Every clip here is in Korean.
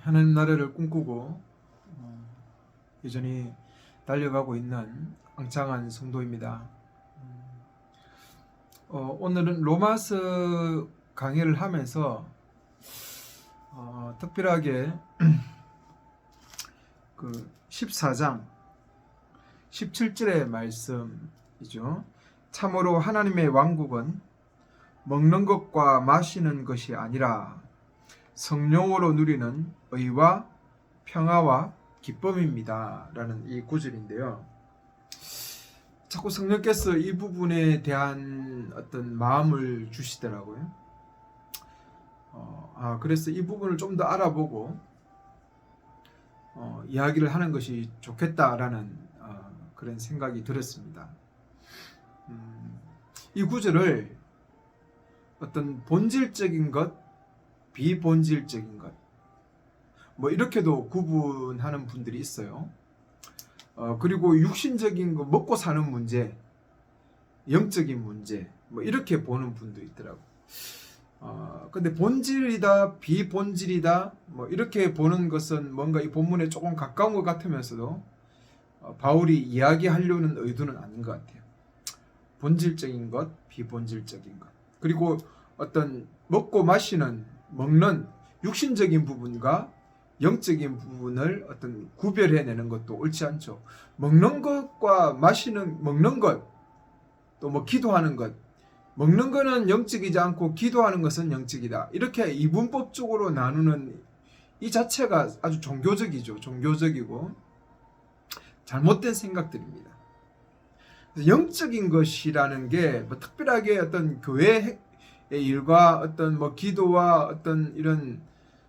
하나님 나라를 꿈꾸고 여전히 달려가고 있는 앙창한 성도입니다. 오늘은 로마서 강의를 하면서 특별하게 그 14장 17절의 말씀이죠. 참으로 하나님의 왕국은 먹는 것과 마시는 것이 아니라 성령으로 누리는 의와 평화와 기쁨입니다. 라는 이 구절인데요. 자꾸 성령께서 이 부분에 대한 어떤 마음을 주시더라고요. 그래서 이 부분을 좀 더 알아보고 이야기를 하는 것이 좋겠다라는 그런 생각이 들었습니다. 이 구절을 어떤 본질적인 것, 비본질적인 것, 뭐 이렇게도 구분하는 분들이 있어요. 그리고 육신적인 거, 먹고 사는 문제, 영적인 문제, 뭐 이렇게 보는 분도 있더라고. 근데 본질이다, 비본질이다, 뭐 이렇게 보는 것은 뭔가 이 본문에 조금 가까운 것 같으면서도 바울이 이야기하려는 의도는 아닌 것 같아요. 본질적인 것, 비본질적인 것. 그리고 어떤 먹고 마시는, 먹는 육신적인 부분과 영적인 부분을 어떤 구별해내는 것도 옳지 않죠. 먹는 것과 마시는, 먹는 것, 또 뭐 기도하는 것, 먹는 것은 영적이지 않고 기도하는 것은 영적이다. 이렇게 이분법적으로 나누는 이 자체가 아주 종교적이죠. 종교적이고 잘못된 생각들입니다. 영적인 것이라는 게 뭐 특별하게 어떤 교회의 일과 어떤 뭐 기도와 어떤 이런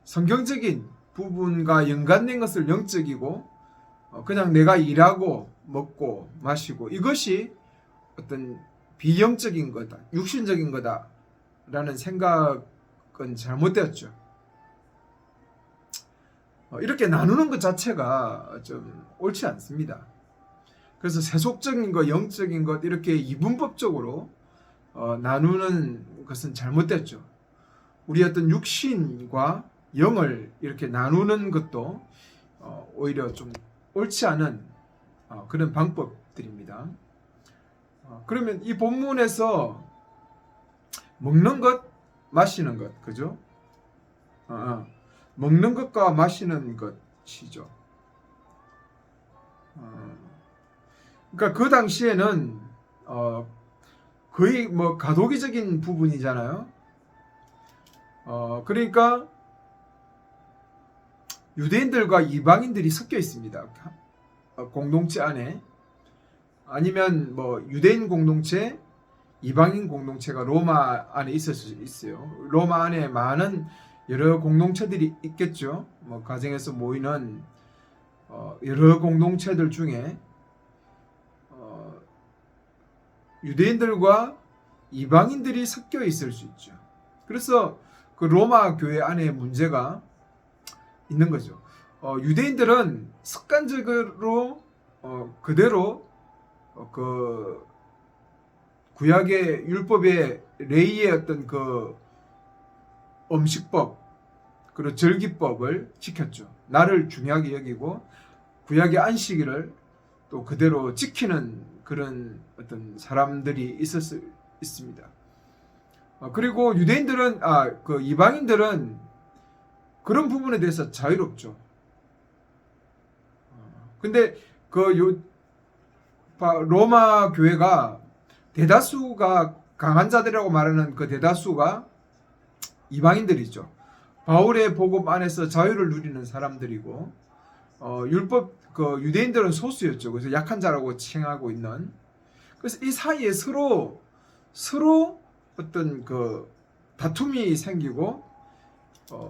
성경적인 부분과 연관된 것을 영적이고 그냥 내가 일하고 먹고 마시고 이것이 어떤 비영적인 거다, 육신적인 거다라는 생각은 잘못되었죠. 이렇게 나누는 것 자체가 좀 옳지 않습니다. 그래서 세속적인 것, 영적인 것 이렇게 이분법적으로 나누는 것은 잘못됐죠. 우리 어떤 육신과 영을 이렇게 나누는 것도 오히려 좀 옳지 않은 그런 방법들입니다. 그러면 이 본문에서 먹는 것, 마시는 것, 그죠? 먹는 것과 마시는 것이죠. 그러니까 그 당시에는 거의 뭐 가도기적인 부분이잖아요. 그러니까 유대인들과 이방인들이 섞여 있습니다. 공동체 안에. 아니면 뭐 유대인 공동체, 이방인 공동체가 로마 안에 있을 수 있어요. 로마 안에 많은 여러 공동체들이 있겠죠. 뭐 가정에서 모이는 여러 공동체들 중에 유대인들과 이방인들이 섞여 있을 수 있죠. 그래서 그 로마 교회 안에 문제가 있는 거죠. 유대인들은 습관적으로 그대로 그 구약의 율법의 레위의 어떤 그 음식법 그리고 절기법을 지켰죠. 나를 중요하게 여기고 구약의 안식일을 또 그대로 지키는 그런 어떤 사람들이 있습니다. 그리고 유대인들은 그 이방인들은 그런 부분에 대해서 자유롭죠. 근데 그 로마 교회가 대다수가 강한 자들이라고 말하는 그 대다수가 이방인들이죠. 바울의 복음 안에서 자유를 누리는 사람들이고 율법 그 유대인들은 소수였죠. 그래서 약한 자라고 칭하고 있는. 그래서 이 사이에 서로 어떤 그 다툼이 생기고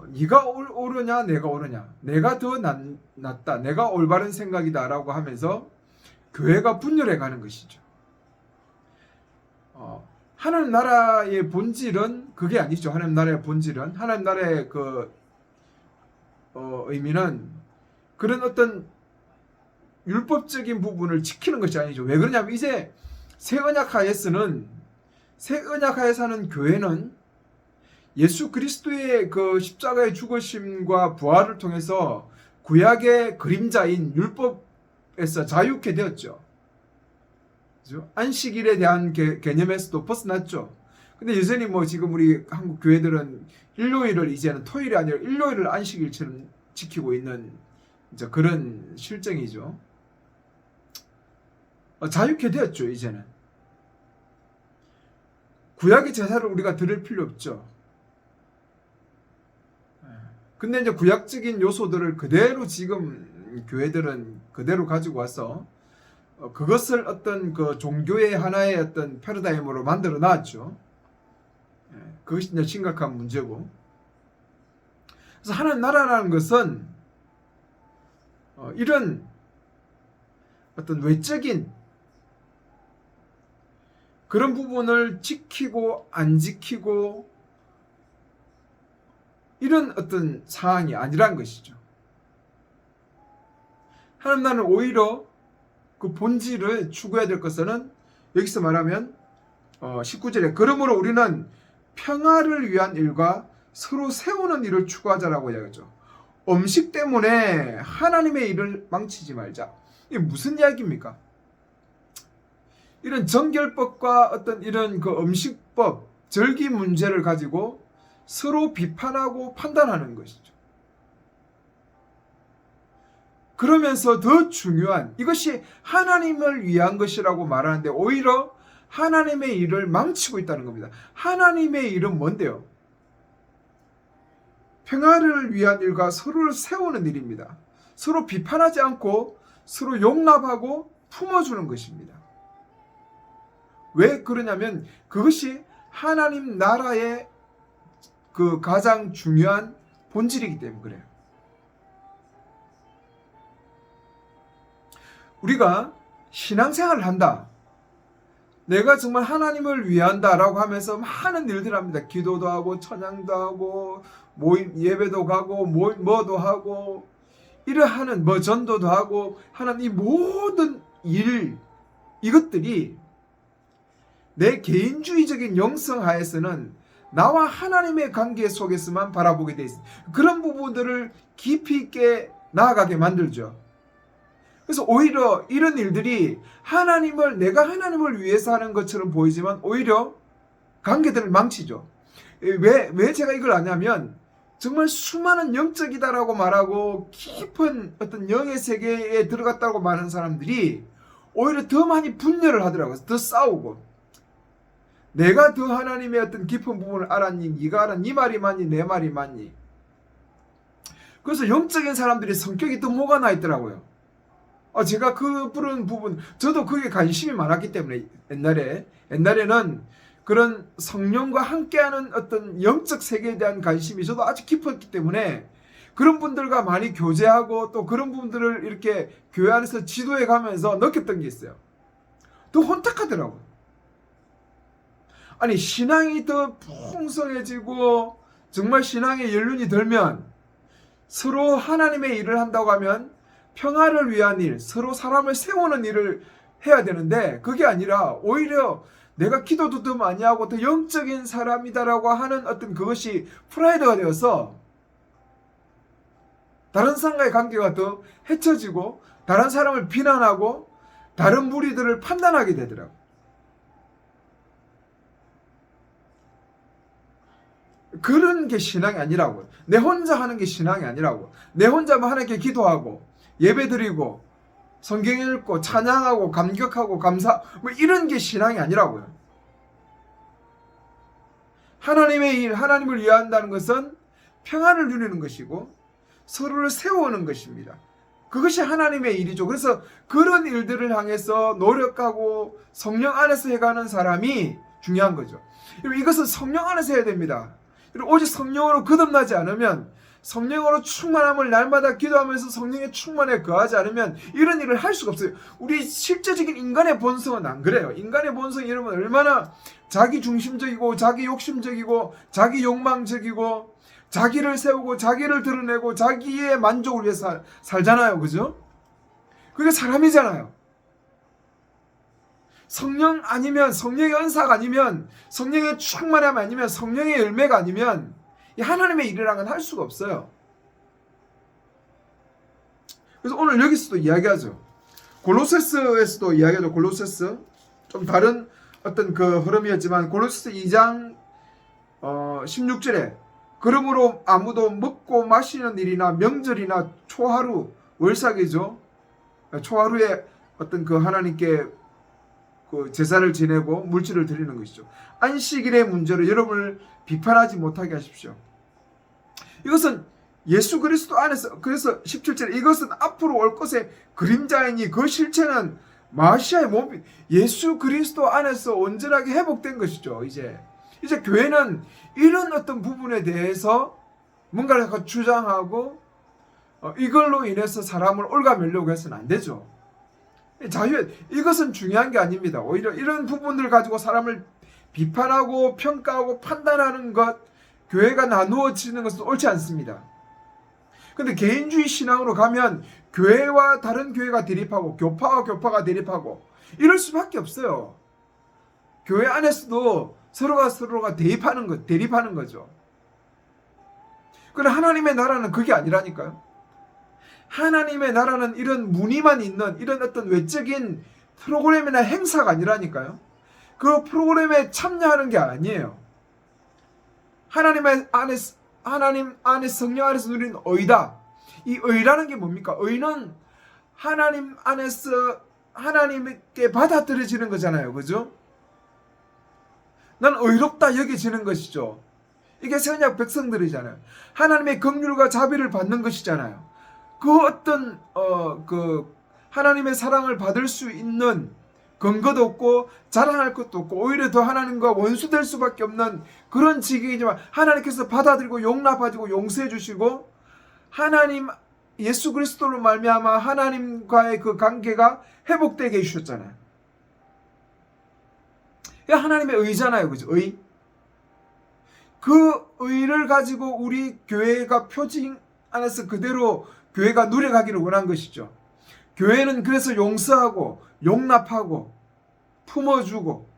네가 옳으냐 내가 옳으냐 내가 더 낫다 내가 올바른 생각이다라고 하면서 교회가 분열해 가는 것이죠. 하나님 나라의 본질은 그게 아니죠. 하나님 나라의 본질은 하나님 나라의 그 의미는 그런 어떤 율법적인 부분을 지키는 것이 아니죠. 왜 그러냐면 이제 새 언약 하에서는 새 언약 하에 사는 교회는 예수 그리스도의 그 십자가의 죽으심과 부활을 통해서 구약의 그림자인 율법에서 자유케 되었죠. 그죠? 안식일에 대한 개념에서도 벗어났죠. 근데 여전히 뭐 지금 우리 한국 교회들은 일요일을 이제는 토요일이 아니라 일요일을 안식일처럼 지키고 있는 이제 그런 실정이죠. 자유케 되었죠, 이제는. 구약의 제사를 우리가 드릴 필요 없죠. 근데 이제 구약적인 요소들을 그대로 지금 교회들은 그대로 가지고 와서 그것을 어떤 그 종교의 하나의 어떤 패러다임으로 만들어 놨죠. 그것이 이제 심각한 문제고. 그래서 하나님 나라라는 것은 이런 어떤 외적인 그런 부분을 지키고 안 지키고 이런 어떤 사항이 아니란 것이죠. 하나님 나라는 오히려 그 본질을 추구해야 될 것은 여기서 말하면 19절에 그러므로 우리는 평화를 위한 일과 서로 세우는 일을 추구하자라고 이야기하죠. 음식 때문에 하나님의 일을 망치지 말자. 이게 무슨 이야기입니까? 이런 정결법과 어떤 이런 그 음식법, 절기 문제를 가지고 서로 비판하고 판단하는 것이죠. 그러면서 더 중요한 이것이 하나님을 위한 것이라고 말하는데 오히려 하나님의 일을 망치고 있다는 겁니다. 하나님의 일은 뭔데요? 평화를 위한 일과 서로를 세우는 일입니다. 서로 비판하지 않고 서로 용납하고 품어주는 것입니다. 왜 그러냐면 그것이 하나님 나라의 그 가장 중요한 본질이기 때문에 그래요. 우리가 신앙생활을 한다. 내가 정말 하나님을 위한다라고 하면서 많은 일들을 합니다. 기도도 하고 찬양도 하고 모임 예배도 가고 뭐도 하고 이러하는 전도도 하고 하는 이 모든 일 이것들이 내 개인주의적인 영성하에서는 나와 하나님의 관계 속에서만 바라보게 돼 있습니다. 그런 부분들을 깊이 있게 나아가게 만들죠. 그래서 오히려 이런 일들이 내가 하나님을 위해서 하는 것처럼 보이지만 오히려 관계들을 망치죠. 왜 제가 이걸 아냐면 정말 수많은 영적이다라고 말하고 깊은 어떤 영의 세계에 들어갔다고 말하는 사람들이 오히려 더 많이 분열을 하더라고요. 더 싸우고. 내가 더 하나님의 어떤 깊은 부분을 알았니? 네가 알아? 네 말이 맞니? 내 말이 맞니? 그래서 영적인 사람들이 성격이 더 뭐가 나 있더라고요. 제가 그 부분 저도 그게 관심이 많았기 때문에 옛날에는 그런 성령과 함께하는 어떤 영적 세계에 대한 관심이 저도 아주 깊었기 때문에 그런 분들과 많이 교제하고 또 그런 분들을 이렇게 교회 안에서 지도해 가면서 느꼈던 게 있어요. 또 혼탁하더라고요. 아니 신앙이 더 풍성해지고 정말 신앙의 연륜이 들면 서로 하나님의 일을 한다고 하면 평화를 위한 일, 서로 사람을 세우는 일을 해야 되는데 그게 아니라 오히려 내가 기도도 더 많이 하고 더 영적인 사람이다라고 하는 어떤 그것이 프라이드가 되어서 다른 사람과의 관계가 더 해쳐지고 다른 사람을 비난하고 다른 무리들을 판단하게 되더라고요. 그런 게 신앙이 아니라고요. 내 혼자 하는 게 신앙이 아니라고. 내 혼자만 하나님께 기도하고 예배드리고 성경 읽고 찬양하고 감격하고 감사 이런 게 신앙이 아니라고요. 하나님의 일, 하나님을 위한다는 것은 평안을 누리는 것이고 서로를 세우는 것입니다. 그것이 하나님의 일이죠. 그래서 그런 일들을 향해서 노력하고 성령 안에서 해가는 사람이 중요한 거죠. 이것은 성령 안에서 해야 됩니다. 오직 성령으로 거듭나지 않으면 성령으로 충만함을 날마다 기도하면서 성령의 충만에 거하지 않으면 이런 일을 할 수가 없어요. 우리 실제적인 인간의 본성은 안 그래요. 인간의 본성이 여러분 얼마나 자기 중심적이고 자기 욕심적이고 자기 욕망적이고 자기를 세우고 자기를 드러내고 자기의 만족을 위해서 살잖아요. 그죠? 그게 사람이잖아요. 성령 아니면, 성령의 은사가 아니면, 성령의 충만함 아니면, 성령의 열매가 아니면 이 하나님의 일이라는 건 할 수가 없어요. 그래서 오늘 여기서도 이야기하죠. 골로새서에서도 이야기하죠. 골로새서 좀 다른 어떤 그 흐름이었지만 골로새서 2장 16절에 그러므로 아무도 먹고 마시는 일이나 명절이나 초하루, 월삭이죠. 초하루에 어떤 그 하나님께 그 제사를 지내고 물질을 드리는 것이죠. 안식일의 문제로 여러분을 비판하지 못하게 하십시오. 이것은 예수 그리스도 안에서, 그래서 17절에 이것은 앞으로 올 것의 그림자이니 그 실체는 마시아의 몸, 예수 그리스도 안에서 온전하게 회복된 것이죠. 이제 교회는 이런 어떤 부분에 대해서 뭔가를 주장하고 이걸로 인해서 사람을 올가매려고 해서는 안 되죠. 자유, 이것은 중요한 게 아닙니다. 오히려 이런 부분들 가지고 사람을 비판하고 평가하고 판단하는 것, 교회가 나누어지는 것은 옳지 않습니다. 근데 개인주의 신앙으로 가면 교회와 다른 교회가 대립하고 교파와 교파가 대립하고 이럴 수밖에 없어요. 교회 안에서도 서로가 대립하는 거죠. 그런데 하나님의 나라는 그게 아니라니까요. 하나님의 나라는 이런 무늬만 있는 이런 어떤 외적인 프로그램이나 행사가 아니라니까요. 그 프로그램에 참여하는 게 아니에요. 하나님 안에 성령 안에서 누리는 의다. 이 의라는 게 뭡니까? 의는 하나님 안에서 하나님께 받아들여지는 거잖아요. 그죠? 난 의롭다 여겨지는 것이죠. 이게 선약 백성들이잖아요. 하나님의 긍휼과 자비를 받는 것이잖아요. 그 어떤 그 하나님의 사랑을 받을 수 있는 근거도 없고 자랑할 것도 없고 오히려 더 하나님과 원수될 수밖에 없는 그런 지경이지만 하나님께서 받아들이고 용납하시고 용서해 주시고 하나님 예수 그리스도로 말미암아 하나님과의 그 관계가 회복되게 해주셨잖아요. 하나님의 의잖아요. 그죠? 의. 그 의를 가지고 우리 교회가 표징 안에서 그대로 교회가 누려가기를 원한 것이죠. 교회는 그래서 용서하고 용납하고 품어주고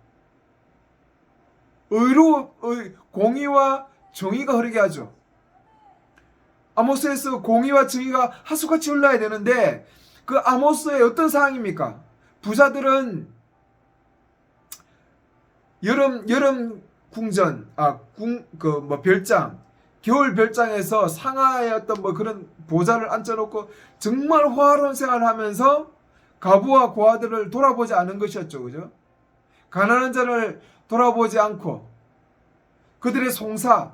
공의와 정의가 흐르게 하죠. 아모스에서 공의와 정의가 하수같이 흘러야 되는데 그 아모스의 어떤 상황입니까? 부자들은 여름 궁전 별장 겨울 별장에서 상하의 어떤 그런 보좌를 앉혀놓고 정말 호화로운 생활을 하면서 가부와 고아들을 돌아보지 않은 것이었죠. 그죠? 가난한 자를 돌아보지 않고 그들의 송사,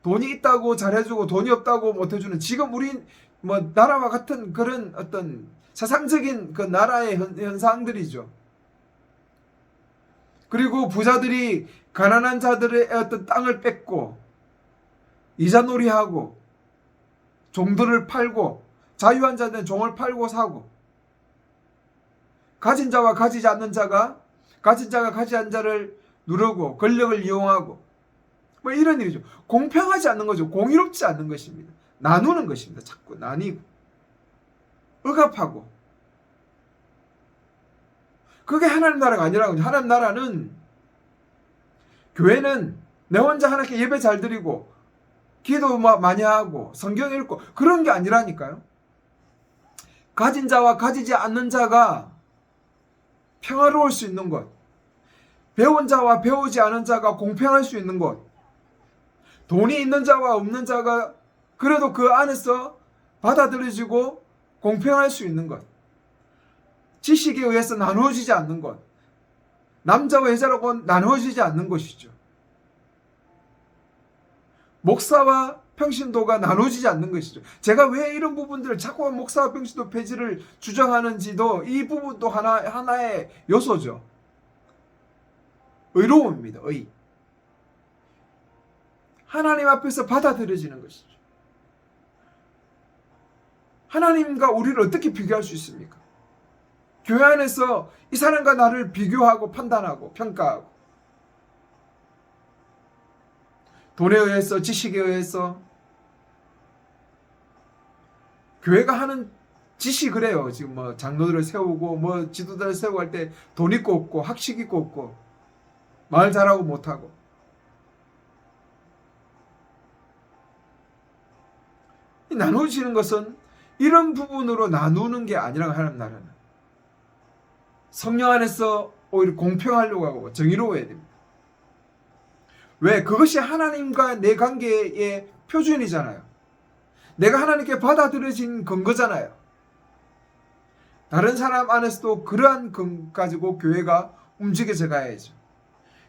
돈이 있다고 잘해주고 돈이 없다고 못해주는 지금 우리 나라와 같은 그런 어떤 세상적인 그 나라의 현상들이죠. 그리고 부자들이 가난한 자들의 어떤 땅을 뺏고 이자놀이하고 종들을 팔고 자유한 자들은 종을 팔고 사고 가진 자와 가지지 않는 자가 가진 자가 가지지 않는 자를 누르고 권력을 이용하고 이런 일이죠. 공평하지 않는 거죠. 공의롭지 않는 것입니다. 나누는 것입니다. 자꾸 나뉘고 억압하고 그게 하나님 나라가 아니라고. 하나님 나라는 교회는 내 혼자 하나님께 예배 잘 드리고 기도 많이 하고 성경 읽고 그런 게 아니라니까요. 가진 자와 가지지 않는 자가 평화로울 수 있는 것, 배운 자와 배우지 않은 자가 공평할 수 있는 것, 돈이 있는 자와 없는 자가 그래도 그 안에서 받아들여지고 공평할 수 있는 것, 지식에 의해서 나누어지지 않는 것, 남자와 여자라고 나누어지지 않는 것이죠. 목사와 평신도가 나누어지지 않는 것이죠. 제가 왜 이런 부분들을 자꾸 목사와 평신도 폐지를 주장하는지도 이 부분도 하나의 요소죠. 의로움입니다. 의. 하나님 앞에서 받아들여지는 것이죠. 하나님과 우리를 어떻게 비교할 수 있습니까? 교회 안에서 이 사람과 나를 비교하고 판단하고 평가하고 돈에 의해서 지식에 의해서 교회가 하는 짓이 그래요. 지금 뭐 장로들을 세우고 뭐 지도자를 세우고 할 때 돈 있고 없고 학식 있고 없고 말 잘하고 못하고. 이 나누어지는 것은 이런 부분으로 나누는 게 아니라 하나님 나라는 성령 안에서 오히려 공평하려고 하고 정의로워야 됩니다. 왜? 그것이 하나님과 내 관계의 표준이잖아요. 내가 하나님께 받아들여진 근거잖아요. 다른 사람 안에서도 그러한 근거 가지고 교회가 움직여져 가야죠.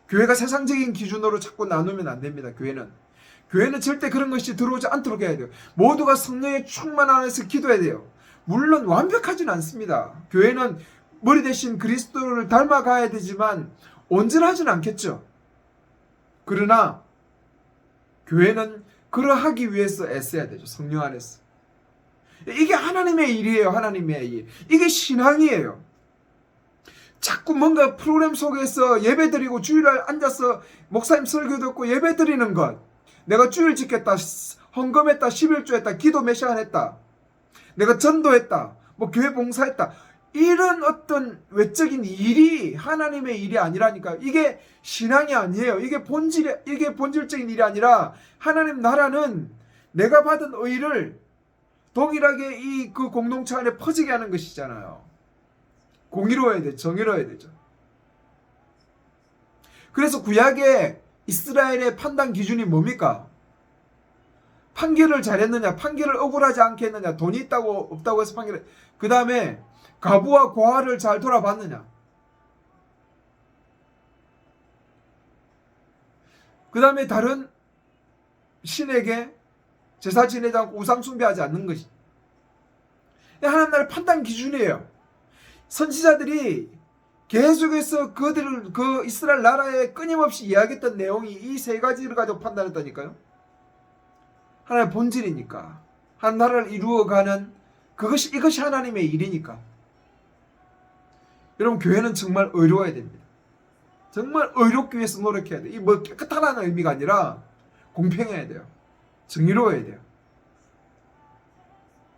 교회가 세상적인 기준으로 자꾸 나누면 안 됩니다. 교회는 절대 그런 것이 들어오지 않도록 해야 돼요. 모두가 성령의 충만 안에서 기도해야 돼요. 물론 완벽하진 않습니다. 교회는 머리 대신 그리스도를 닮아가야 되지만 온전하진 않겠죠. 그러나 교회는 그러하기 위해서 애써야 되죠. 성령 안에서. 이게 하나님의 일이에요. 하나님의 일. 이게 신앙이에요. 자꾸 뭔가 프로그램 속에서 예배드리고 주일날 앉아서 목사님 설교 듣고 예배드리는 것. 내가 주일 지켰다, 헌금했다, 11조 했다, 기도 몇 시간 했다. 내가 전도했다, 뭐 교회 봉사했다. 이런 어떤 외적인 일이 하나님의 일이 아니라니까요. 이게 신앙이 아니에요. 이게 본질적인 일이 아니라 하나님 나라는 내가 받은 의를 동일하게 그 공동체 안에 퍼지게 하는 것이잖아요. 공의로워야 돼, 정의로워야 되죠. 그래서 구약의 이스라엘의 판단 기준이 뭡니까? 판결을 잘했느냐, 판결을 억울하지 않게 했느냐, 돈이 있다고 없다고 해서 판결을, 그 다음에 과부와 고아를 잘 돌아봤느냐, 그 다음에 다른 신에게 제사 지내지 않고 우상 숭배하지 않는 것이 하나님 나라의 판단 기준이에요. 선지자들이 계속해서 그 이스라엘 나라에 끊임없이 이야기했던 내용이 이 세 가지를 가지고 판단했다니까요. 하나님의 본질이니까, 한 나라를 이루어가는 이것이 하나님의 일이니까. 여러분, 교회는 정말 의로워야 됩니다. 정말 의롭기 위해서 노력해야 돼요. 이 뭐 깨끗하다는 의미가 아니라 공평해야 돼요. 정의로워야 돼요.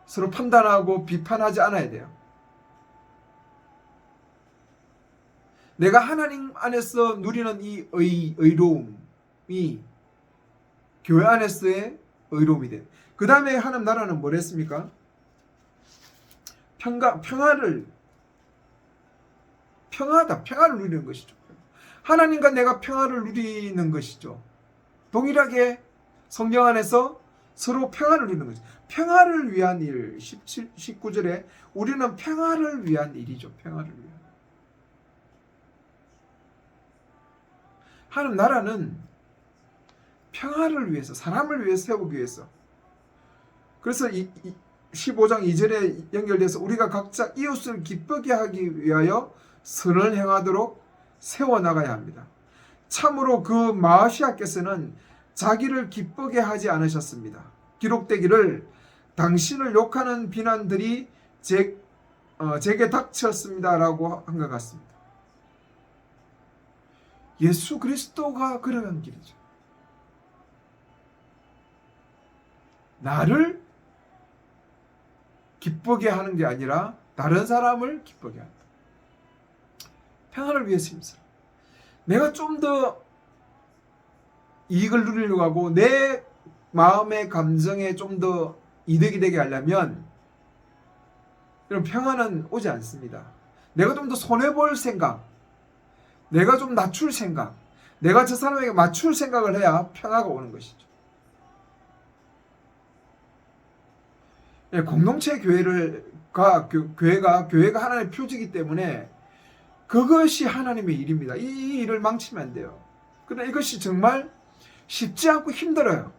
서로 판단하고 비판하지 않아야 돼요. 내가 하나님 안에서 누리는 이 의로움이 교회 안에서의 의로움이 돼요. 그 다음에 하나님 나라는 뭘 했습니까? 평화를 누리는 것이죠. 하나님과 내가 평화를 누리는 것이죠. 동일하게 성령 안에서 서로 평화를 누리는 거죠. 평화를 위한 일, 19절에 우리는 평화를 위한 일이죠. 평화를 위한. 하나님 나라는 평화를 위해서, 사람을 위해서 세우기 위해서. 그래서 15장 2절에 연결돼서 우리가 각자 이웃을 기쁘게 하기 위하여 선을 행하도록 세워나가야 합니다. 참으로 그 마시아께서는 자기를 기쁘게 하지 않으셨습니다. 기록되기를 당신을 욕하는 비난들이 제게 닥쳤습니다라고 한 것 같습니다. 예수 그리스도가 걸어간 길이죠. 나를 기쁘게 하는 게 아니라 다른 사람을 기쁘게 한다. 평화를 위해서 힘써. 내가 좀 더 이익을 누리려고 하고 내 마음의 감정에 좀 더 이득이 되게 하려면 이런 평화는 오지 않습니다. 내가 좀 더 손해볼 생각, 내가 좀 낮출 생각, 내가 저 사람에게 맞출 생각을 해야 평화가 오는 것이죠. 공동체 교회가 하나님의 표지이기 때문에 그것이 하나님의 일입니다. 이 일을 망치면 안 돼요. 그러나 이것이 정말 쉽지 않고 힘들어요.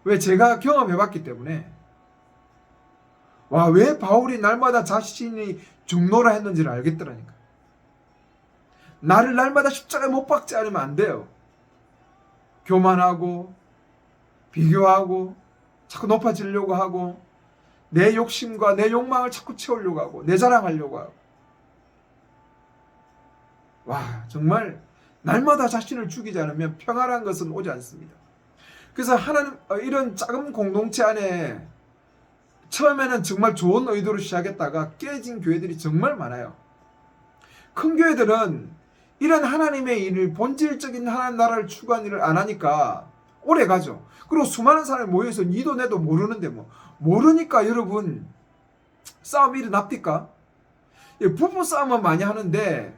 왜? 제가 경험해봤기 때문에. 왜 바울이 날마다 자신이 중노라 했는지를 알겠더라니까. 나를 날마다 십자가에 못 박지 않으면 안 돼요. 교만하고 비교하고 자꾸 높아지려고 하고 내 욕심과 내 욕망을 자꾸 채우려고 하고 내 자랑하려고 하고. 정말 날마다 자신을 죽이지 않으면 평화란 것은 오지 않습니다. 그래서 하나님 이런 작은 공동체 안에 처음에는 정말 좋은 의도로 시작했다가 깨진 교회들이 정말 많아요. 큰 교회들은 이런 하나님의 일을, 본질적인 하나님 나라를 추구하는 일을 안 하니까 오래 가죠. 그리고 수많은 사람이 모여서 니도 내도 모르는데 뭐 모르니까 여러분 싸움이 일어납니까? 부부 싸움은 많이 하는데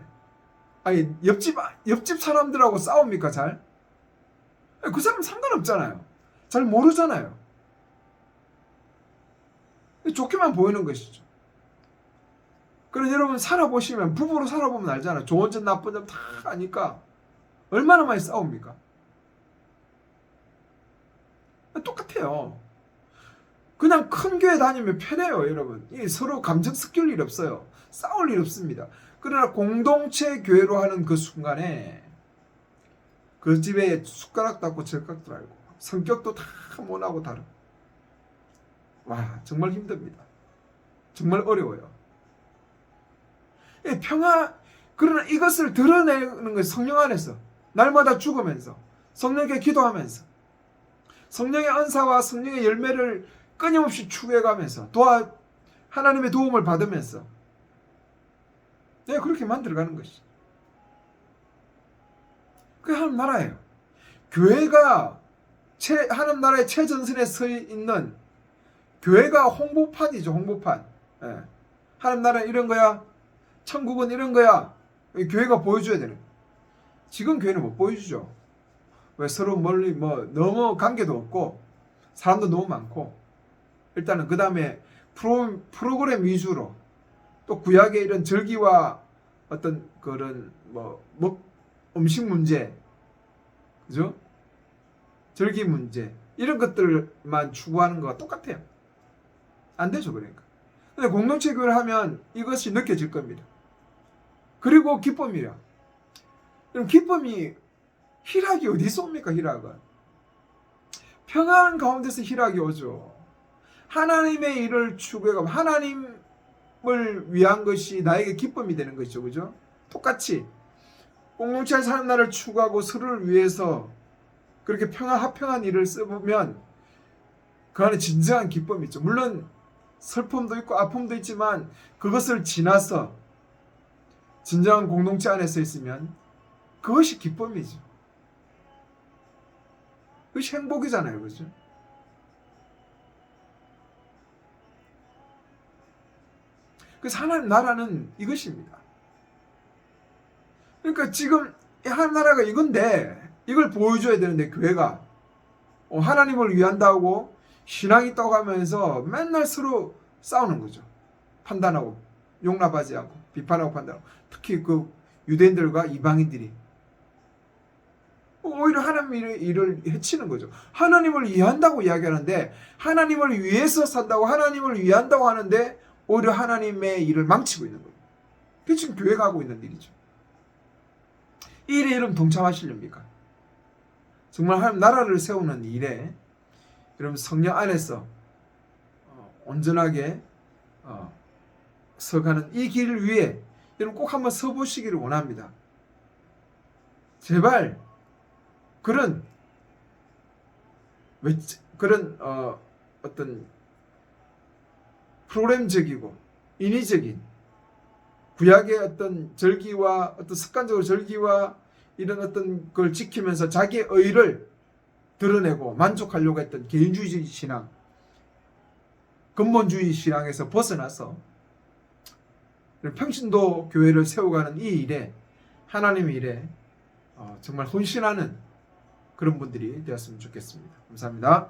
아니 옆집 사람들하고 싸웁니까 잘? 그 사람 상관없잖아요. 잘 모르잖아요. 좋게만 보이는 것이죠. 그래서 여러분 살아보시면, 부부로 살아보면 알잖아요. 좋은 점 나쁜 점 다 아니까 얼마나 많이 싸웁니까? 똑같아요. 그냥 큰 교회 다니면 편해요, 여러분. 서로 감정 섞일 일 없어요. 싸울 일 없습니다. 그러나 공동체 교회로 하는 그 순간에 그 집에 숟가락도 없고 젓가락도 알고 성격도 다 모나고 다르고, 와, 정말 힘듭니다. 정말 어려워요. 평화, 그러나 이것을 드러내는 것이 성령 안에서 날마다 죽으면서 성령께 기도하면서 성령의 은사와 성령의 열매를 끊임없이 추구해가면서 하나님의 도움을 받으면서 그렇게 만들어가는 것이 그게 하나님 나라예요. 교회가 하나님 나라의 최전선에 서 있는 교회가 홍보판이죠. 홍보판. 하나님 나라는 이런 거야. 천국은 이런 거야. 교회가 보여줘야 되는 거예요. 지금 교회는 못 보여주죠. 왜? 서로 멀리 너무 관계도 없고 사람도 너무 많고, 일단은 그 다음에 프로그램 위주로, 또 구약의 이런 절기와 어떤 그런 음식 문제, 그죠? 절기 문제 이런 것들만 추구하는 거와 똑같아요. 안 되죠. 그러니까. 근데 공동체 교회를 하면 이것이 느껴질 겁니다. 그리고 기쁨이야. 그럼 기쁨이, 희락이 어디서 옵니까? 희락은 평안 가운데서 희락이 오죠. 하나님의 일을 추구해가면 하나님을 위한 것이 나에게 기쁨이 되는 것이죠. 그죠? 똑같이 공동체의 사는 나를 추구하고 서로를 위해서 그렇게 합평한 일을 써보면 그 안에 진정한 기쁨이 있죠. 물론 슬픔도 있고 아픔도 있지만 그것을 지나서 진정한 공동체 안에 서 있으면 그것이 기쁨이죠. 그것이 행복이잖아요. 그죠? 그래서 하나님 나라는 이것입니다. 그러니까 지금 하나님 나라가 이건데 이걸 보여줘야 되는데 교회가 하나님을 위한다고 신앙이 있다고 하면서 맨날 서로 싸우는 거죠. 판단하고 용납하지 않고 비판하고 판단하고, 특히 그 유대인들과 이방인들이 오히려 하나님의 일을 해치는 거죠. 하나님을 위한다고 이야기하는데, 하나님을 위해서 산다고, 하나님을 위한다고 하는데 오히려 하나님의 일을 망치고 있는 거예요. 그게 지금 교회가 하고 있는 일이죠. 이 일에 여러분 동참하시렵니까? 정말 하나님 나라를 세우는 일에 여러분 성령 안에서 온전하게 서가는 이 길을 위해 여러분 꼭 한번 서보시기를 원합니다. 제발 그런 어떤 프로그램적이고 인위적인 구약의 어떤 절기와 어떤 습관적으로 절기와 이런 어떤 걸 지키면서 자기의 의를 드러내고 만족하려고 했던 개인주의 신앙, 근본주의 신앙에서 벗어나서 평신도 교회를 세워가는 이 일에, 하나님의 일에 정말 헌신하는 그런 분들이 되었으면 좋겠습니다. 감사합니다.